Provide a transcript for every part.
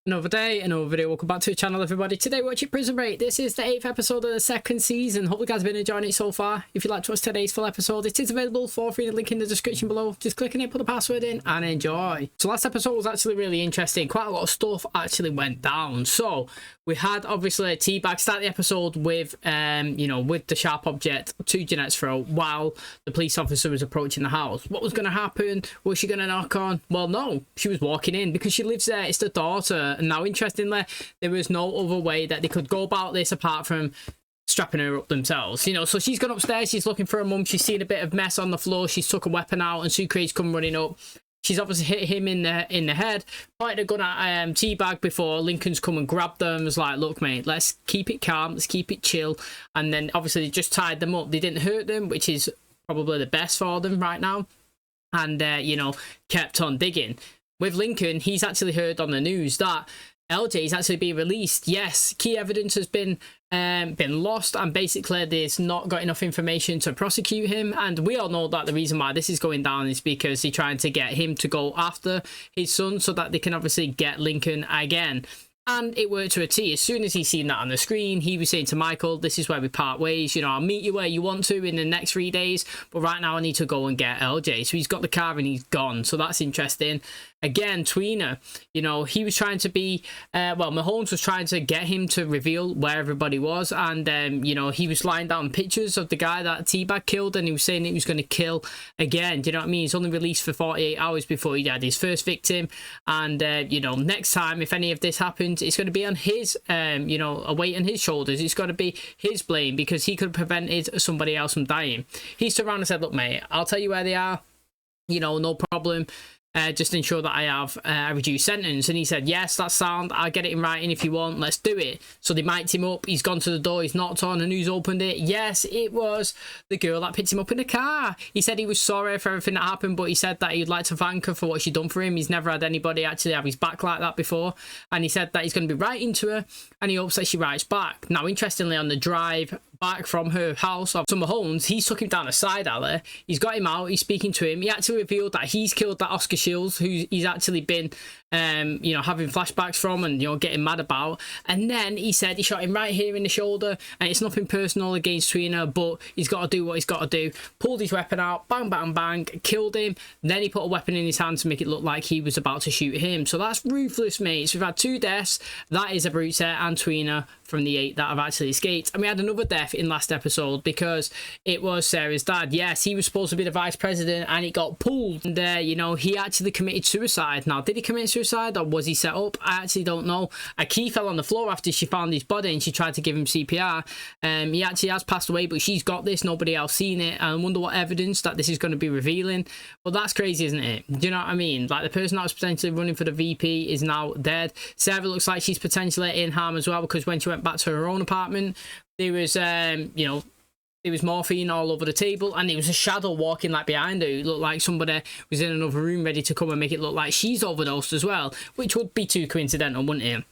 Another day, another video. Welcome back to the channel, everybody. Today we're watching Prison Break. This is the 8th episode of the 2nd season. Hope you guys have been enjoying it so far. If you'd like to watch today's full episode, it is available for free. The link in the description below. Just click on it, put the password in, and enjoy. So last episode was actually really interesting. Quite a lot of stuff actually went down. So we had obviously a teabag start the episode with with the sharp object to Jeanette's throat while the police officer was approaching the house. What was going to happen? Was she going to knock on? Well, no, she was walking in because she lives there. It's the daughter. And now, interestingly, there was no other way that they could go about this apart from strapping her up themselves. So she's gone upstairs. She's looking for her mum. She's seen a bit of mess on the floor. She's took a weapon out, and Sucre's come running up. She's obviously hit him in the head, pointed a gun at Teabag before Lincoln's come and grabbed them. Was like, look, mate, let's keep it calm, let's keep it chill. And then obviously they just tied them up. They didn't hurt them, which is probably the best for them right now. And kept on digging. With Lincoln, he's actually heard on the news that LJ is actually being released. Yes, key evidence has been lost, and basically there's not got enough information to prosecute him. And we all know that the reason why this is going down is because they're trying to get him to go after his son so that they can obviously get Lincoln again. And it worked to a T. As soon as he seen that on the screen, he was saying to Michael, this is where we part ways. I'll meet you where you want to in the next 3 days, but right now I need to go and get LJ. So he's got the car and he's gone. So that's interesting. Again, Tweener, he was trying to be, Mahomes was trying to get him to reveal where everybody was. And, he was lying down pictures of the guy that Teabag killed, and he was saying he was going to kill again. Do you know what I mean? He's only released for 48 hours before he had his first victim. And, next time, if any of this happens, it's going to be on his, a weight on his shoulders. It's got to be his blame because he could have prevented somebody else from dying. He stood around and said, look, mate, I'll tell you where they are. No problem. Just ensure that I have a reduced sentence. And he said, yes, that's sound. I'll get it in writing if you want. Let's do it. So they mic'd him up. He's gone to the door. He's knocked on, and who's opened it? Yes, it was the girl that picked him up in the car. He said he was sorry for everything that happened, but he said that he'd like to thank her for what she'd done for him. He's never had anybody actually have his back like that before. And he said that he's going to be writing to her, and he hopes that she writes back. Now, interestingly, on the drive back from her house to Mahomes, he's took him down a side alley. He's got him out. He's speaking to him. He actually revealed that he's killed that Oscar Shields, who he's actually been having flashbacks from and getting mad about. And then he said he shot him right here in the shoulder, and it's nothing personal against Tweener, but he's got to do what he's got to do. Pulled his weapon out, bang bang bang, killed him. Then he put a weapon in his hand to make it look like he was about to shoot him. So that's ruthless, mates. We've had 2 deaths. That is a brute set, and Tweener from the 8 that have actually escaped. And we had another death in last episode because it was Sarah's dad. Yes, he was supposed to be the vice president, and it got pulled. And he actually committed suicide. Now, did he commit suicide, or was he set up? I actually don't know. A key fell on the floor after she found his body and she tried to give him CPR. He actually has passed away, but she's got this. Nobody else seen it. I wonder what evidence that this is going to be revealing. But that's crazy, isn't it? Do you know what I mean? Like, the person that was potentially running for the VP is now dead. Sarah looks like she's potentially in harm as well, because when she went back to her own apartment, there was there was morphine all over the table, and it was a shadow walking like behind her. It looked like somebody was in another room ready to come and make it look like she's overdosed as well, which would be too coincidental, wouldn't it?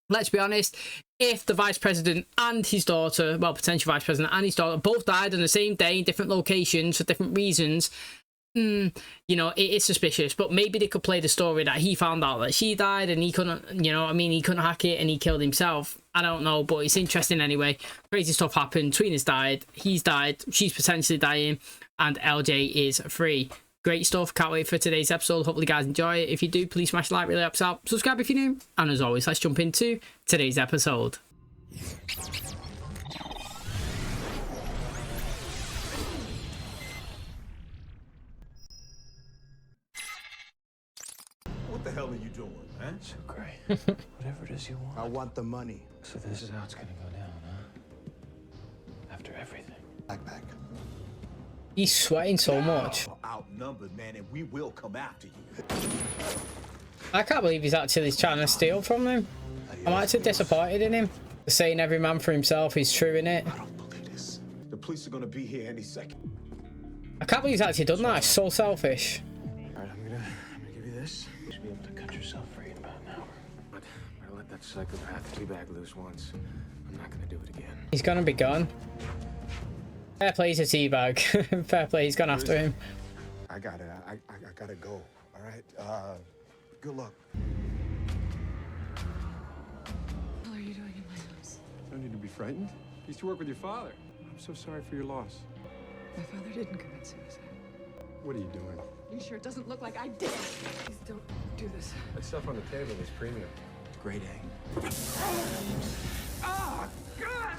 Let's be honest, if the vice president and his daughter, well, potential vice president and his daughter, both died on the same day in different locations for different reasons, it is suspicious. But maybe they could play the story that he found out that she died and he couldn't, he couldn't hack it and he killed himself. I don't know, but it's interesting anyway. Crazy stuff happened. Tweener's died. He's died. She's potentially dying. And LJ is free. Great stuff. Can't wait for today's episode. Hopefully you guys enjoy it. If you do, please smash the like. Really helps out. Subscribe if you're new. And as always, let's jump into today's episode. What the hell are you doing, man? So great. Whatever it is you want. I want the money. So this is how it's gonna go down, huh? After everything. Backpack. He's sweating so much. Outnumbered, man, and we will come after you. I can't believe he's actually trying to steal from him. I'm actually disappointed in him. Saying every man for himself is true, in it. I don't believe this. The police are gonna be here any second. I can't believe he's actually done that. It's so selfish. All right, I'm gonna give you this. You should be able to cut yourself free in about an hour. But I let that psychopath Teabag loose once. I'm not gonna do it again. He's gonna be gone. Fair play to Teabag. Fair play, he's gone after him. I got it. I gotta go. All right. Good luck. need to be frightened. You used to work with your father. I'm so sorry for your loss. My father didn't commit suicide. What are you doing? You sure it doesn't look like I did? Please don't do this. That stuff on the table is premium. Grade A. Oh, God!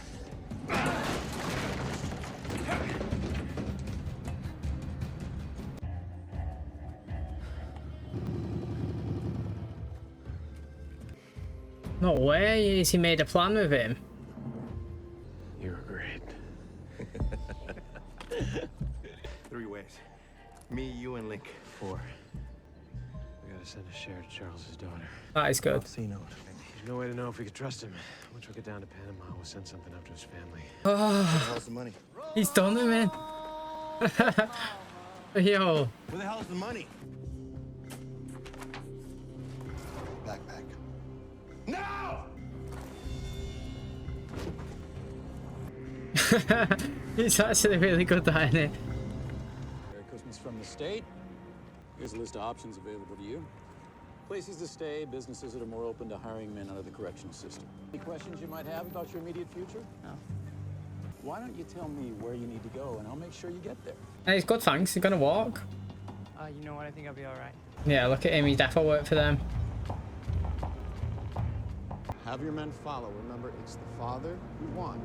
No way has he made a plan with him. You were great. 3 ways. Me, you, and Link. 4. We gotta send a share to Charles's daughter. That is good. See note. There's no way to know if we could trust him. Once we get down to Panama, we'll send something up to his family. How's the money? He's done it, man. Yo. Where the hell's the money? Backpack. No! It's actually really good, that, isn't it? Merry Christmas from the state. Here's a list of options available to you. Places to stay, businesses that are more open to hiring men out of the correctional system. Any questions you might have about your immediate future? No. Why don't you tell me where you need to go, and I'll make sure you get there. Hey, he's good, thanks. He's gonna walk. You know what? I think I'll be all right. Yeah, look at him. He definitely worked for them. Have your men follow. Remember, it's the father you want.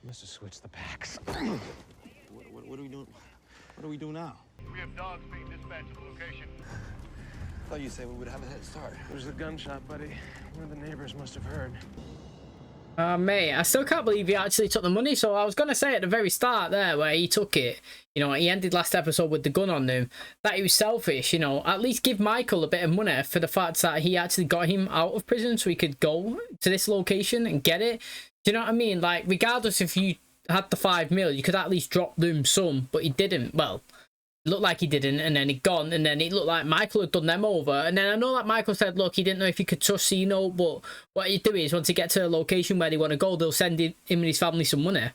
Must have switched the packs. What do we do? What do we do now? We have dogs being dispatched to the location. I thought you said we would have a head start. There's a gunshot, buddy. One of the neighbors must have heard. Mate, I still can't believe he actually took the money. So I was going to say at the very start there where he took it, you know, he ended last episode with the gun on him, that he was selfish, you know. At least give Michael a bit of money for the fact that he actually got him out of prison so he could go to this location and get it. Do you know what I mean? Like, regardless if you had the 5 mil, you could at least drop them some, but he didn't. Well, it looked like he didn't, and then he'd gone, and then it looked like Michael had done them over. And then I know that Michael said, look, he didn't know if he could trust Cino, but what you do is once they get to a location where they want to go, they'll send him and his family some money.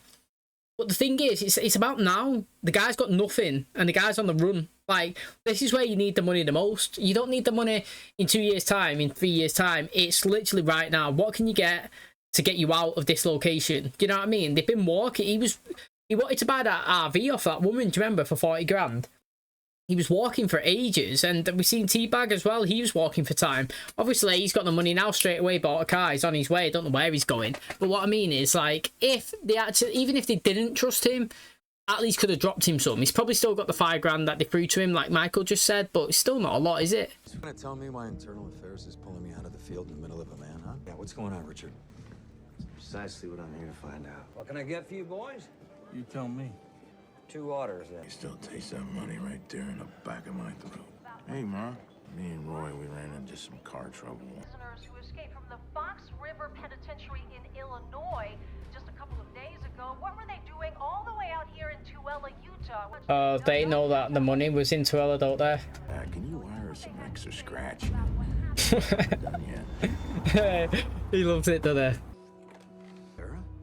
But the thing is, it's about now. The guy's got nothing, and the guy's on the run. Like, this is where you need the money the most. You don't need the money in 2 years' time, in 3 years' time. It's literally right now. What can you get to get you out of this location? Do you know what I mean? They've been walking. He wanted to buy that RV off that woman, do you remember, for 40 grand? He was walking for ages, and we've seen Teabag as well. He was walking for time. Obviously, he's got the money now straight away, bought a car, he's on his way. I don't know where he's going. But what I mean is, like, if they actually, even if they didn't trust him, at least could have dropped him some. He's probably still got the 5 grand that they threw to him, like Michael just said, but it's still not a lot, is it? You want to tell me why Internal Affairs is pulling me out of the field in the middle of a manhunt? Yeah, what's going on, Richard? Precisely what I'm here to find out. What can I get for you boys? You tell me. 2 orders, then. You still taste that money right there in the back of my throat. Hey, Ma. Me and Roy, we ran into some car trouble. Prisoners who escaped from the Fox River Penitentiary in Illinois just a couple of days ago. What were they doing all the way out here in Tooele, Utah? They know that the money was in Tooele, don't they? Can you wire some extra scratch? Done yet? He loves it, doesn't he?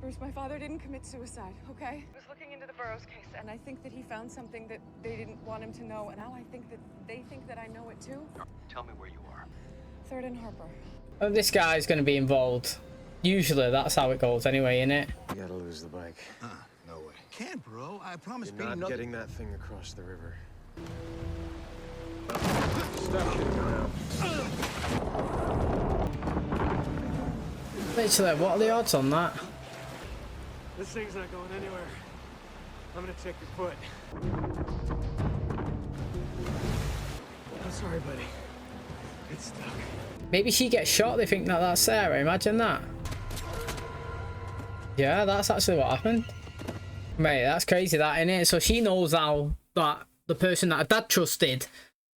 Bruce, my father didn't commit suicide, okay? I was looking into the Burroughs case, and I think that he found something that they didn't want him to know, and now I think that they think that I know it too. Tell me where you are. 3rd and Harper. Oh, this guy's going to be involved. Usually, that's how it goes anyway, innit? You gotta lose the bike. No way. Can't, bro. I promise. You're not getting that thing across the river. Stop kidding around. Literally, what are the odds on that? This thing's not going anywhere. I'm gonna check your foot. I'm sorry, buddy. It's stuck. Maybe she gets shot, they think that that's Sarah. Imagine that. Yeah, that's actually what happened. Mate, that's crazy, that, innit? So she knows now that the person that her dad trusted,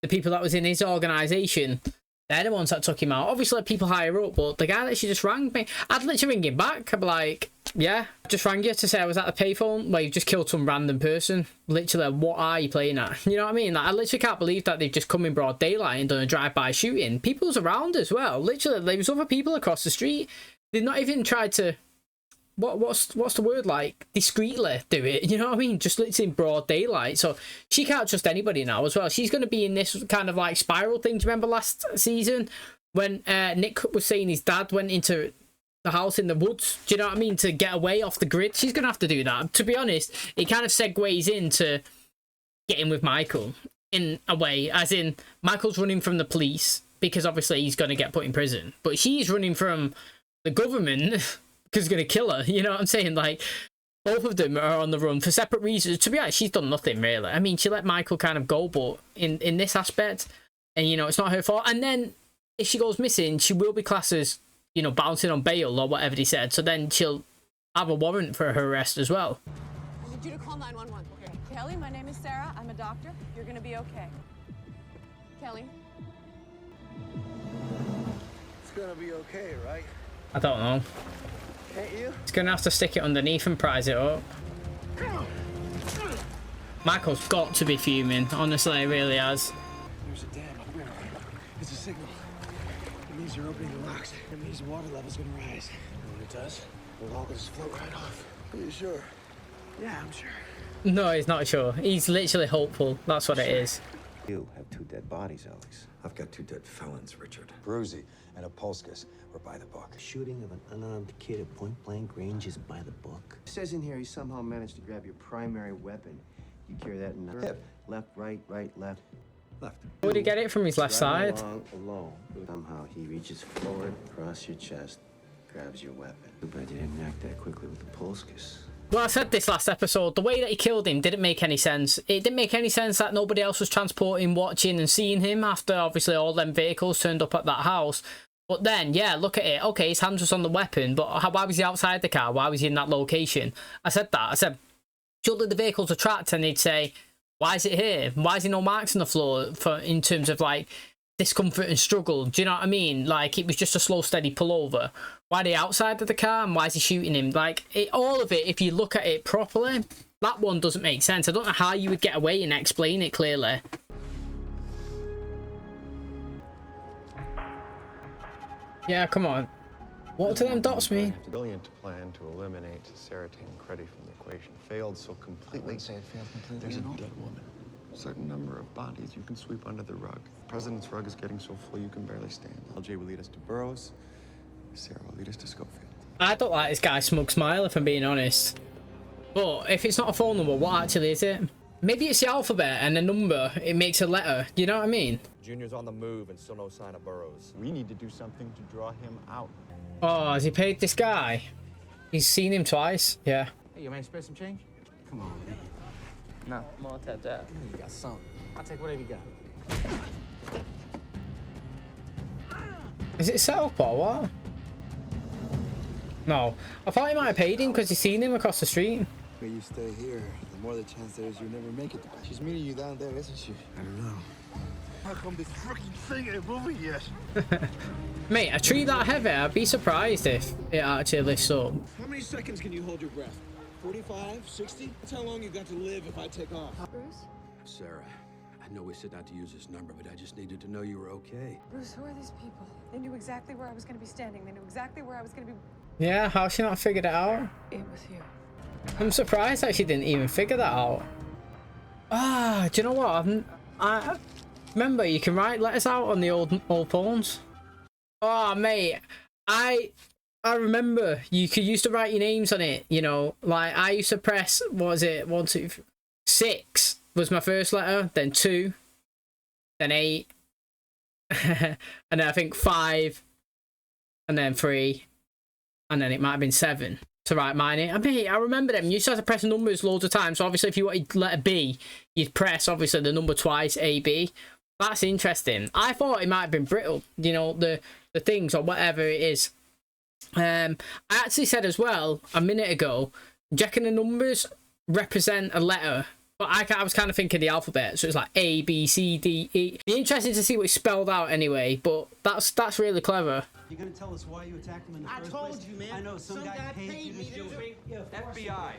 the people that was in his organisation, they're the ones that took him out. Obviously, people higher up, but the guy that she just rang me, I'd literally ring him back. I'd be like, yeah, just rang you to say I was at the payphone where you've just killed some random person. Literally, what are you playing at? You know what I mean? Like, I literally can't believe that they've just come in broad daylight and done a drive-by shooting. People's around as well. Literally, there was other people across the street. They've not even tried to, what's the word, like, discreetly do it. You know what I mean? Just literally in broad daylight. So she can't trust anybody now as well. She's going to be in this kind of like spiral thing. Do you remember last season when Nick was saying his dad went into the house in the woods, do you know what I mean, to get away off the grid. She's gonna have to do that. To be honest, it kind of segues into getting with Michael in a way, as in Michael's running from the police because obviously he's gonna get put in prison, but she's running from the government because it's gonna kill her. You know what I'm saying? Like, both of them are on the run for separate reasons. To be honest, she's done nothing really. I mean, she let Michael kind of go, but in this aspect, and you know, it's not her fault. And then if she goes missing, she will be classed as, you know, bouncing on bail or whatever they said. So then she'll have a warrant for her arrest as well. I need you to call 911. Okay. Kelly, my name is Sarah. I'm a doctor. You're gonna be okay. Kelly. It's gonna be okay, right? I don't know. Can't you? He's gonna have to stick it underneath and prise it up. Michael's got to be fuming. Honestly, he really has. There's a dam up there. It's a signal. It means you're opening the locks. It means the water level's gonna rise. And when it does, we'll all just float right off. Are you sure? Yeah, I'm sure. No, he's not sure. He's literally hopeful. That's what it is. You have 2 dead bodies, Alex. I've got 2 dead felons, Richard. Bruzy and Apolskus were by the book. Shooting of an unarmed kid at point-blank range is by the book. It says in here you somehow managed to grab your primary weapon. You carry that in the hip. Left, right, left. Left. Where did he get it from? His left side? Alone. Somehow he reaches forward across your chest, grabs your weapon. Too bad you didn't react that quickly with the Polskus. Well, I said this last episode, the way that he killed him didn't make any sense. It didn't make any sense that nobody else was transporting, watching and seeing him after obviously all them vehicles turned up at that house. But then, yeah, look at it. Okay, his hands was on the weapon, but why was he outside the car? Why was he in that location? I said that. I said, surely the vehicles are tracked, and they'd say, why is it here? Why is there no marks on the floor for in terms of like discomfort and struggle? Do you know what I mean? Like, it was just a slow, steady pullover. Why are they outside of the car, and why is he shooting him? Like, all of it, if you look at it properly, that one doesn't make sense. I don't know how you would get away and explain it clearly. Yeah, come on. What do them dots mean? Brilliant plan to eliminate SARA Enquiry from the equation failed so completely. Say it failed completely. There's a dead woman. A certain number of bodies you can sweep under the rug. The president's rug is getting so full you can barely stand. LJ will lead us to Burroughs. SARA will lead us to Schofield. I don't like this guy's smug smile, if I'm being honest. But if it's not a phone number, what actually is it? Maybe it's the alphabet and a number, it makes a letter. You know what I mean? Junior's on the move and still no sign of Burroughs. We need to do something to draw him out. Oh, has he paid this guy? He's seen him twice. Yeah. Hey, you mind spare some change? Come on, man. No, I'm all tapped out. You got some. I'll take whatever you got. Is it set up or what? No. I thought he might have paid him because he's seen him across the street. The you stay here, the more the chance there is you never make it. She's meeting you down there, isn't she? I don't know. How come this freaking thing ain't moving yet? Mate, a tree that heavy, I'd be surprised if it actually lifts up. How many seconds can you hold your breath? 45? 60? That's how long you got to live if I take off. Bruce? Sarah, I know we set out to use this number, but I just needed to know you were okay. Bruce, who are these people? They knew exactly where I was going to be standing. They knew exactly where I was going to be. Yeah, how's she not figured it out? It was you. I'm surprised that she didn't even figure that out. Ah, do you know what? I remember you can write letters out on the old phones. Oh, mate, I remember you could used to write your names on it. You know, like I used to press. What was it? 1, 2, 3, 6 was my first letter. Then 2, then 8, and then I think 5, and then 3, and then it might have been 7. To write mine in. I mean, I remember them. You used to have to press numbers loads of times. So obviously, if you wanted letter B, you'd press obviously the number twice, A, B. That's interesting. I thought it might have been brittle, you know, the things or whatever it is. I actually said as well a minute ago, checking the numbers represent a letter. But I was kind of thinking the alphabet, so it's like A, B, C, D, E. Be interesting to see what it's spelled out anyway. But that's really clever. You gonna tell us why you attacked him in the first place? I told you, man. I know some guy paid you to steal. FBI.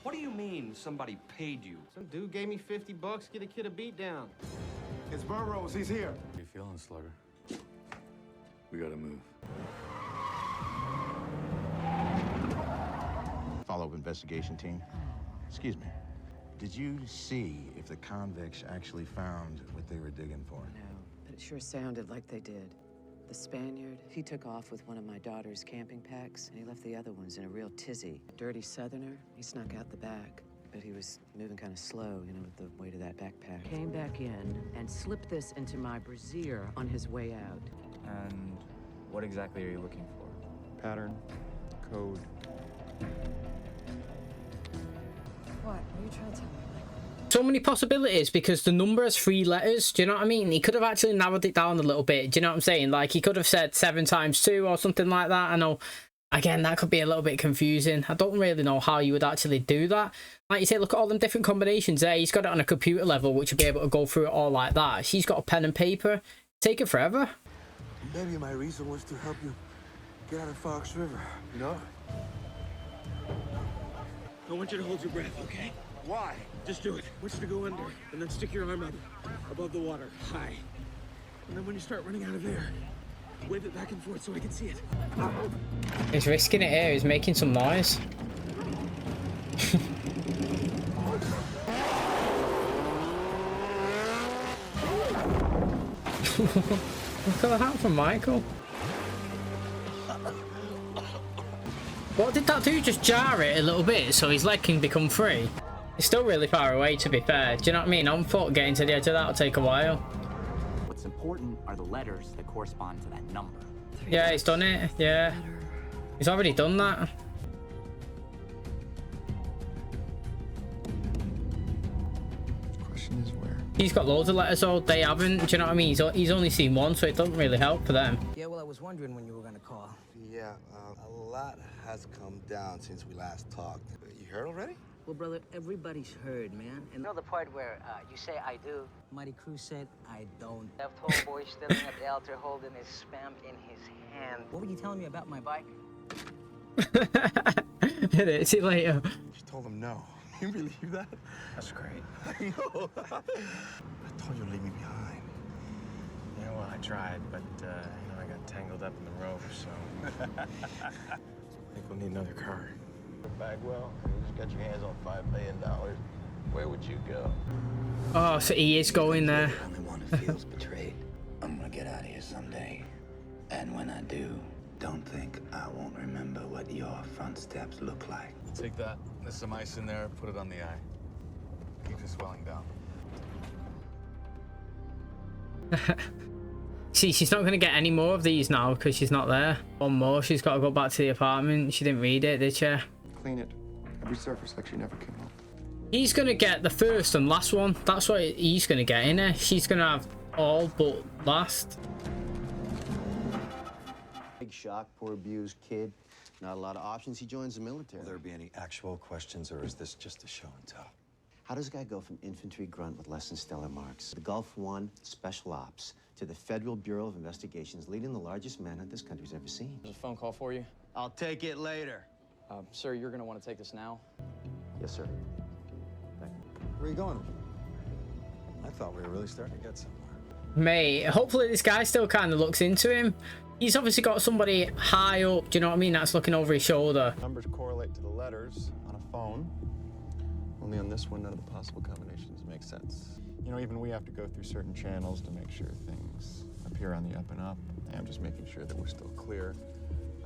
What do you mean somebody paid you? Some dude gave me $50, get a kid a beat down. It's Burroughs, he's here. How you feeling, Slugger? We gotta move. Follow-up investigation team. Excuse me. Did you see if the convicts actually found what they were digging for? No, but it sure sounded like they did. The Spaniard, he took off with one of my daughter's camping packs, and he left the other ones in a real tizzy. Dirty Southerner, he snuck out the back, but he was moving kind of slow, you know, with the weight of that backpack. Came back in and slipped this into my brassiere on his way out. And what exactly are you looking for? Pattern, code. What? What are you trying to tell me? So many possibilities because the number has 3 letters. Do you know what I mean? He could have actually narrowed it down a little bit. Do you know what I'm saying? Like, he could have said 7 times 2 or something like that. I know, again, that could be a little bit confusing. I don't really know how you would actually do that. Like you say, look at all them different combinations there. He's got it on a computer level, which would be able to go through it all like that. She's got a pen and paper. Take it forever. Maybe my reason was to help you get out of Fox River, you know? I want you to hold your breath, okay? Why? Just do it. I want you to go under, and then stick your arm up above the water, high. And then when you start running out of air, wave it back and forth so I can see it. He's risking it here. He's making some noise. Look at the hat from Michael. What did that do? Just jar it a little bit so his leg can become free? It's still really far away, to be fair. Do you know what I mean? On foot, getting to the edge of that will take a while. What's important are the letters that correspond to that number. Yeah, he's done it. Yeah. He's already done that. The question is where? He's got loads of letters, though. They haven't. Do you know what I mean? He's only seen one, so it doesn't really help for them. Yeah, well, I was wondering when you were gonna call. Yeah, a lot has come down since we last talked. You heard already? Well, brother, everybody's heard, man. And You know the part where you say I do? Mighty Cruz said, I don't. Left homeboy standing at the altar holding his spam in his hand. What were you telling me about my bike? See you later. You told him no. You believe that? That's great. I know. I told you to leave me behind. Yeah, well, I tried, but, you know, I got tangled up in the rope, so... I think we'll need another car. Bagwell, you just got your hands on $5 million. Where would you go? Oh, so he is going there. The only one who feels betrayed. I'm gonna get out of here someday. And when I do, don't think I won't remember what your front steps look like. Take that. There's some ice in there. Put it on the eye. Keeps it swelling down. See, she's not going to get any more of these now because she's not there. One more. She's got to go back to the apartment. She didn't read it, did she? Clean it. Every surface like she never came home. He's going to get the first and last one. That's what he's going to get in her. She's going to have all but last. Big shock, poor abused kid. Not a lot of options. He joins the military. Will there be any actual questions, or is this just a show and tell? How does a guy go from infantry grunt with less than stellar marks, the Gulf One Special Ops, to the Federal Bureau of Investigations, leading the largest manhunt this country's ever seen? There's a phone call for you. I'll take it later. Sir, you're gonna want to take this now. Yes, sir. Where are you going? I thought we were really starting to get somewhere. Mate, hopefully this guy still kind of looks into him. He's obviously got somebody high up, do you know what I mean, that's looking over his shoulder. Numbers correlate to the letters on a phone. Only on this one, none of the possible combinations make sense. You know, even we have to go through certain channels to make sure things appear on the up and up. I'm just making sure that we're still clear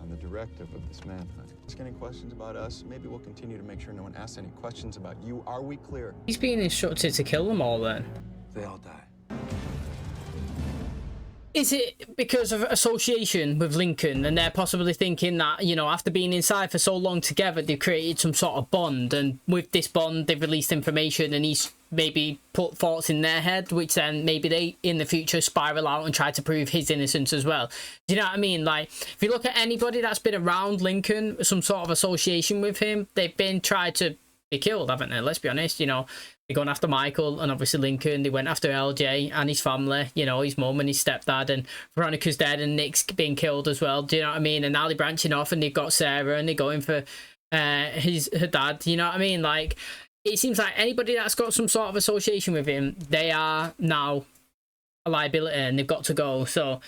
on the directive of this manhunt. Ask any questions about us, maybe we'll continue to make sure no one asks any questions about you. Are we clear? He's being instructed to kill them all then. They all die. Is it because of association with Lincoln and they're possibly thinking that, you know, after being inside for so long together, they've created some sort of bond, and with this bond, they've released information and he's maybe put thoughts in their head, which then maybe they, in the future, spiral out and try to prove his innocence as well. Do you know what I mean? Like, if you look at anybody that's been around Lincoln, some sort of association with him, they've been tried to be killed, haven't they? Let's be honest, you know. They're going after Michael and obviously Lincoln. They went after LJ and his family, you know, his mum and his stepdad, and Veronica's dead and Nick's being killed as well. Do you know what I mean? And now they're branching off and they've got Sarah and they're going for her dad. You know what I mean? Like, it seems like anybody that's got some sort of association with him, they are now a liability and they've got to go. So,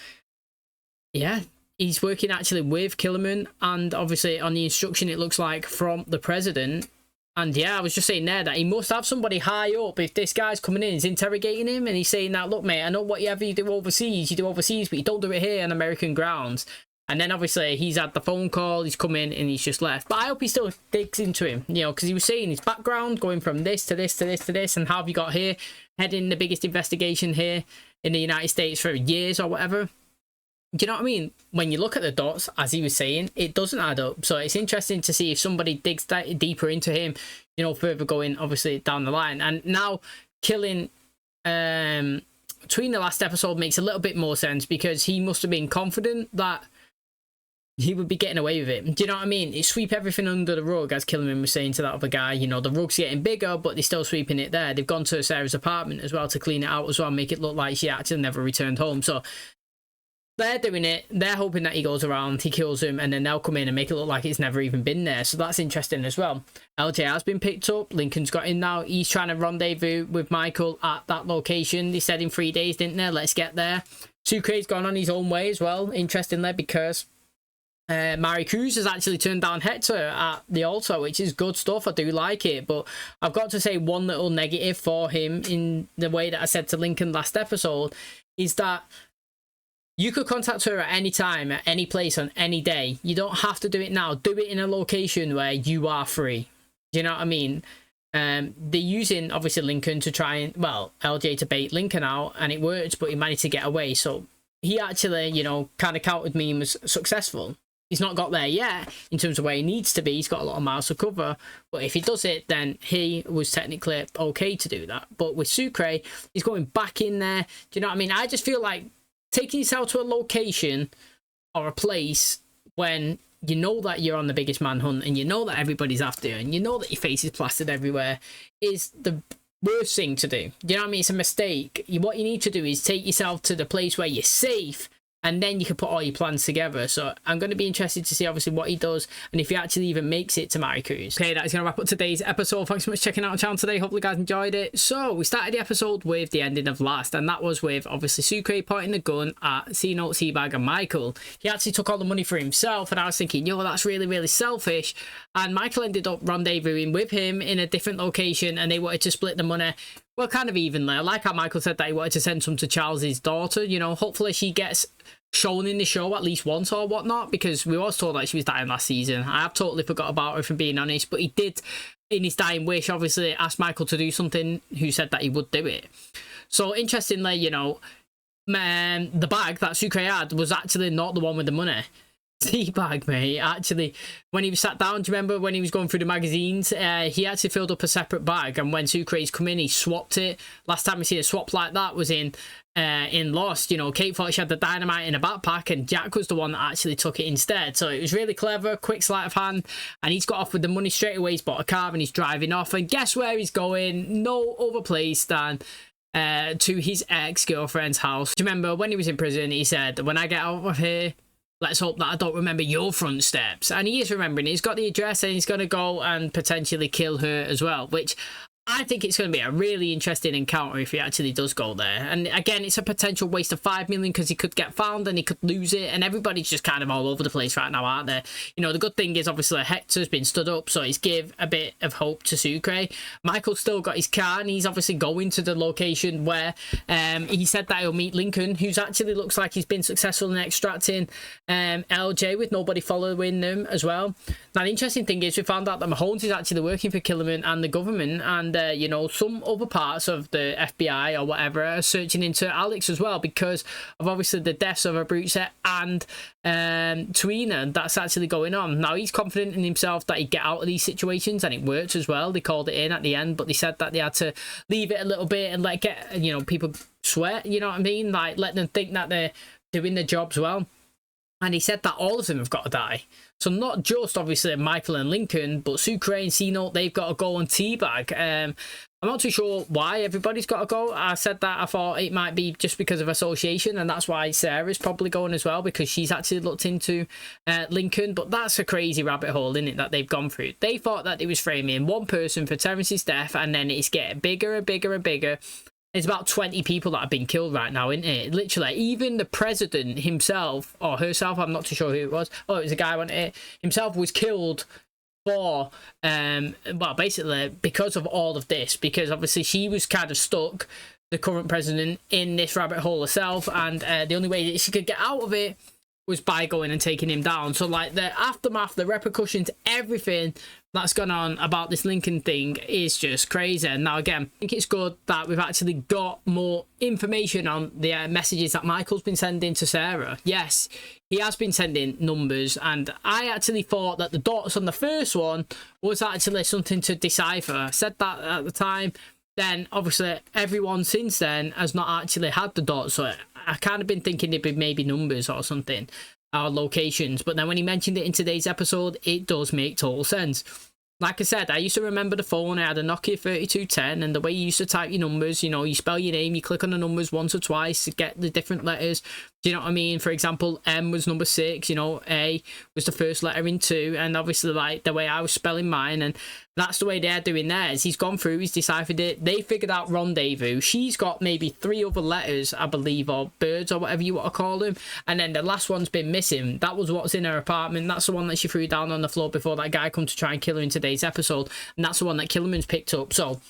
yeah, he's working actually with Killerman, and obviously on the instruction, it looks like, from the president. And yeah, I was just saying there that he must have somebody high up if this guy's coming in, he's interrogating him, and he's saying that, look, mate, I know whatever you do overseas, but you don't do it here on American grounds. And then obviously he's had the phone call, he's come in and he's just left. But I hope he still digs into him, you know, because he was saying his background, going from this to this to this to this, and how have you got here, heading the biggest investigation here in the United States for years or whatever. Do you know what I mean? When you look at the dots, as he was saying, it doesn't add up. So it's interesting to see if somebody digs deeper into him, you know, further going, obviously, down the line. And now killing between the last episode makes a little bit more sense, because he must have been confident that he would be getting away with it. Do you know what I mean? It sweep everything under the rug, as Killerman was saying to that other guy. You know, the rug's getting bigger, but they're still sweeping it there. They've gone to Sarah's apartment as well to clean it out as well, make it look like she actually never returned home. So they're doing it. They're hoping that he goes around, he kills him, and then they'll come in and make it look like it's never even been there. So that's interesting as well. LJ has been picked up. Lincoln's got in now. He's trying to rendezvous with Michael at that location. They said in 3 days, didn't they? Let's get there. Sucre's gone on his own way as well, interestingly, because Mary Cruz has actually turned down Hector at the altar, which is good stuff. I do like it, but I've got to say one little negative for him, in the way that I said to Lincoln last episode, is that you could contact her at any time, at any place, on any day. You don't have to do it now. Do it in a location where you are free. Do you know what I mean? They're using, obviously, Lincoln to try and, well, LJ to bait Lincoln out, and it worked, but he managed to get away. So he actually, you know, kind of countered me and was successful. He's not got there yet in terms of where he needs to be. He's got a lot of miles to cover. But if he does it, then he was technically okay to do that. But with Sucre, he's going back in there. Do you know what I mean? I just feel like taking yourself to a location or a place when you know that you're on the biggest manhunt, and you know that everybody's after you, and you know that your face is plastered everywhere, is the worst thing to do. Do you know what I mean? It's a mistake. What you need to do is take yourself to the place where you're safe, and then you can put all your plans together. So I'm going to be interested to see, obviously, what he does, and if he actually even makes it to Maricruz. Okay, that is going to wrap up today's episode. Thanks so much for checking out the channel today. Hopefully you guys enjoyed it. So we started the episode with the ending of last, and that was with, obviously, Sucre pointing the gun at C-Note, Seabag, and Michael. He actually took all the money for himself, and I was thinking, yo, that's really, really selfish. And Michael ended up rendezvousing with him in a different location, and they wanted to split the money, well, kind of evenly. I like how Michael said that he wanted to send some to Charles's daughter. You know, hopefully she gets shown in the show at least once or whatnot, because we was told that she was dying last season. I have totally forgot about her, if I'm being honest, but he did, in his dying wish, obviously ask Michael to do something, who said that he would do it. So interestingly, you know, the bag that Sucre had was actually not the one with the money. Teabag, mate, actually, when he was sat down, do you remember when he was going through the magazines, he actually filled up a separate bag, and when Sucre's come in, he swapped it. Last time we seen a swap like that was in Lost. You know, Kate thought she had the dynamite in a backpack, and Jack was the one that actually took it instead. So it was really clever, quick sleight of hand, and he's got off with the money straight away. He's bought a car and he's driving off, and guess where he's going? No other place than to his ex-girlfriend's house. Do you remember when he was in prison, he said, when I get out of here, let's hope that I don't remember your front steps. And he is remembering it. He's got the address, and he's going to go and potentially kill her as well, which I think it's going to be a really interesting encounter if he actually does go there. And again, it's a potential waste of $5 million, because he could get found and he could lose it, and everybody's just kind of all over the place right now, aren't they? You know, the good thing is, obviously, Hector's been stood up, so he's give a bit of hope to Sucre. Michael's still got his car, and he's obviously going to the location where he said that he'll meet Lincoln, who's actually looks like he's been successful in extracting LJ with nobody following them as well. Now, the interesting thing is, we found out that Mahomes is actually working for Killerman and the government, and you know, some other parts of the FBI or whatever are searching into Alex as well, because of obviously the deaths of Abruzzi and Tweener that's actually going on. Now, he's confident in himself that he'd get out of these situations, and it works as well. They called it in at the end, but they said that they had to leave it a little bit and let get, you know, people sweat, you know what I mean? Like, let them think that they're doing their jobs well. And he said that all of them have got to die. So not just, obviously, Michael and Lincoln, but Sucre and C-Note, they've got to go on Teabag. I'm not too sure why everybody's got to go. I said that I thought it might be just because of association, and that's why Sarah's probably going as well, because she's actually looked into Lincoln. But that's a crazy rabbit hole, isn't it, that they've gone through. They thought that it was framing one person for Terence's death, and then it's getting bigger and bigger and bigger. It's about 20 people that have been killed right now, isn't it? Literally, even the president himself, or herself, I'm not too sure who it was. Oh, it was a guy, wasn't it? Himself was killed for well, basically because of all of this, because obviously she was kind of stuck, the current president, in this rabbit hole herself, and the only way that she could get out of it was by going and taking him down. So like the aftermath, the repercussions, everything that's gone on about this Lincoln thing is just crazy. And now again, I think it's good that we've actually got more information on the messages that Michael's been sending to Sarah. Yes, he has been sending numbers, and I actually thought that the dots on the first one was actually something to decipher. I said that at the time. Then obviously everyone since then has not actually had the dots, so I kind of been thinking it'd be maybe numbers or something, or locations. But then when he mentioned it in today's episode, it does make total sense. Like I said, I used to remember the phone. I had a Nokia 3210, and the way you used to type your numbers, you know, you spell your name, you click on the numbers once or twice to get the different letters. Do you know what I mean? For example, M was number 6, you know, A was the first letter in 2, and obviously like the way I was spelling mine, and that's the way they're doing theirs. He's gone through, he's deciphered it. They figured out rendezvous. She's got maybe 3 other letters, I believe, or birds, or whatever you want to call them. And then the last one's been missing. That was what's in her apartment. That's the one that she threw down on the floor before that guy come to try and kill her in today's episode. And that's the one that Killerman's picked up. So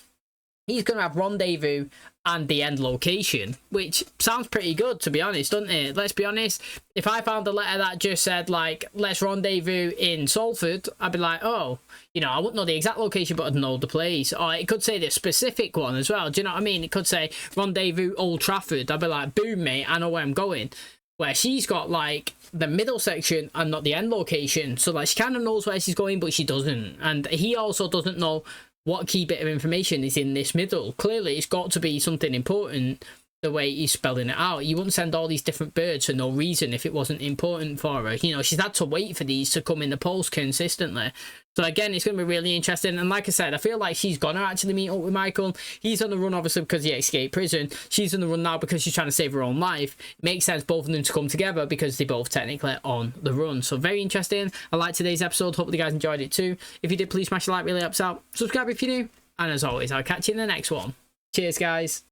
he's going to have rendezvous and the end location, which sounds pretty good, to be honest, doesn't it? Let's be honest. If I found a letter that just said, like, let's rendezvous in Salford, I'd be like, oh, you know, I wouldn't know the exact location, but I'd know the place. Or it could say the specific one as well. Do you know what I mean? It could say rendezvous Old Trafford. I'd be like, boom, mate, I know where I'm going. Where she's got, like, the middle section and not the end location. So, like, she kind of knows where she's going, but she doesn't. And he also doesn't know what key bit of information is in this middle. Clearly, it's got to be something important, the way he's spelling it out. You wouldn't send all these different birds for no reason if it wasn't important for her. You know, she's had to wait for these to come in the post consistently. So again, it's going to be really interesting. And like I said, I feel like she's going to actually meet up with Michael. He's on the run, obviously, because he escaped prison. She's on the run now because she's trying to save her own life. It makes sense both of them to come together because they're both technically on the run. So very interesting. I liked today's episode. Hopefully you guys enjoyed it too. If you did, please smash the like, really helps out. Subscribe if you're new. And as always, I'll catch you in the next one. Cheers, guys.